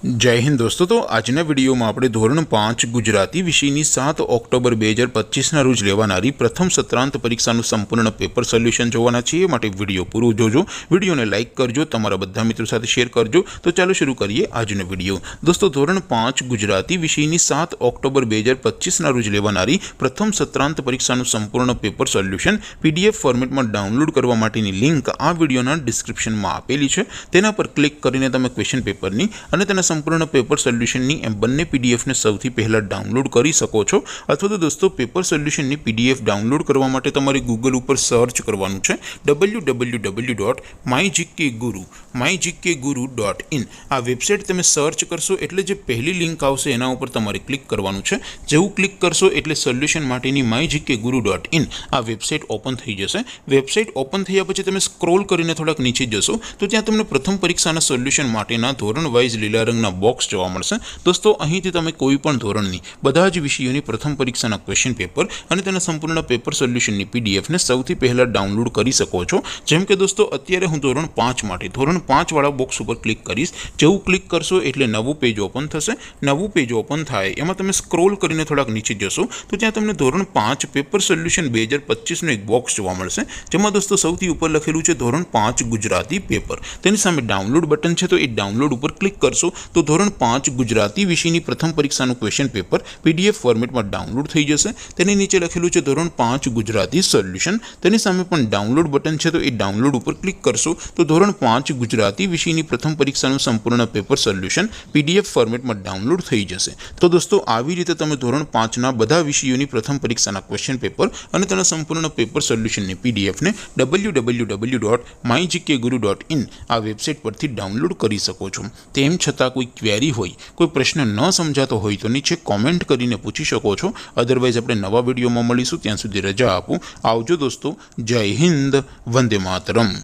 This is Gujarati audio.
जय हिंद दोस्तों। तो आजना विडियो में આપણે ધોરણ 5 ગુજરાતી વિષયની 7 ઓક્ટોબર 2025 ના રોજ લેવાનારી પ્રથમ સત્રાંત પરીક્ષાનું સંપૂર્ણ પેપર સોલ્યુશન જોવાના છીએ। માટે વિડિયો પૂરો જોજો, વિડિયોને લાઈક કરજો, તમારા બધા મિત્રો સાથે શેર કરજો। તો ચાલો શરૂ કરીએ આજનો વિડિયો। દોસ્તો ધોરણ 5 ગુજરાતી વિષયની 7 ઓક્ટોબર 2025 ના રોજ લેવાનારી પ્રથમ સત્રાંત પરીક્ષાનું સંપૂર્ણ પેપર સોલ્યુશન પીડીએફ ફોર્મેટમાં ડાઉનલોડ કરવા માટેની લિંક આ વિડિયોના ડિસ્ક્રિપ્શનમાં આપેલી છે। તેના પર ક્લિક કરીને તમે ક્વેશ્ચન પેપરની અને તેના संपूर्ण पेपर सोल्यूशन बने पीडीएफ ने सौथी पहला डाउनलॉड कर सको छो। अथवा तो दोस्तों पेपर सोल्यूशन पीडीएफ डाउनलॉड करवा माटे तमारे गूगल पर सर्च करवानुं छे www.mygkguru.in। आ वेबसाइट तमे सर्च करशो एटले जे पहली लिंक आवशे एना उपर तमारे क्लिक करवानुं छे। जेवुं क्लिक करशो एटले सोल्यूशन माटेनी mygkguru.in आ वेबसाइट ओपन थई जशे। वेबसाइट ओपन थया पछी तमे स्क्रॉल करीने थोड़ाक नीचे जशो तो त्यां तमने प्रथम परीक्षाना सोल्यूशन माटेना धोरण वाइज लीला रंगना बॉक्स जोवा मळशे। दोस्तों અહીંથી તમે કોઈ પણ ધોરણની બધા જ વિષયોની પ્રથમ પરીક્ષાના ક્વેશ્ચન પેપર અને તેના સંપૂર્ણ પેપર સોલ્યુશનની પીડીએફ ને સૌથી પહેલા ડાઉનલોડ કરી શકો છો। જેમ કે દોસ્તો અત્યારે હું ધોરણ 5 માટે ધોરણ 5 વાળા બોક્સ ઉપર ક્લિક કરીશ। જેવું ક્લિક કરશો એટલે નવું પેજ ઓપન થશે। નવું પેજ ઓપન થાય એમાં તમે સ્ક્રોલ કરીને થોડાક નીચે જશો તો ત્યાં તમને ધોરણ 5 પેપર સોલ્યુશન 2025 નું એક બોક્સ જોવા મળશે। જેમાં દોસ્તો સૌથી ઉપર લખેલું છે ધોરણ 5 ગુજરાતી પેપર। તેની સામે ડાઉનલોડ બટન છે તો એ ડાઉનલોડ ઉપર ક્લિક કરશો तो धोरण 5 गुजराती विषयनी प्रथम परीक्षाનું क्वेश्चन पेपर पीडीएफ फॉर्मेटમાં डाउनलॉड થઈ જશે। તેની નીચે લખેલું છે ધોરણ 5 ગુજરાતી સોલ્યુશન। તેની સામે પણ ડાઉનલોડ બટન છે તો એ ડાઉનલોડ ઉપર ક્લિક કરશો તો ધોરણ 5 ગુજરાતી વિષયની પ્રથમ પરીક્ષાનું સંપૂર્ણ પેપર સોલ્યુશન પીડીએફ ફોર્મેટમાં ડાઉનલોડ થઈ જશે। તો દોસ્તો આવી રીતે તમે ધોરણ 5 ના બધા વિષયોની પ્રથમ પરીક્ષાના ક્વેશ્ચન પેપર અને તેના સંપૂર્ણ પેપર સોલ્યુશનની પીડીએફ ને www.mygkguru.in આ વેબસાઇટ પરથી ડાઉનલોડ કરી શકો છો। તેમ છતાં कोई क्वेरी होय, कोई प्रश्न न समझातो होय तो नीचे कॉमेंट करीने पूछी शको छो। अदरवाइज अपने नवा विडियो में मळीशुं, त्यां सुधी रजा आपो। आवजो दोस्तों। जय हिंद, वंदे मातरम।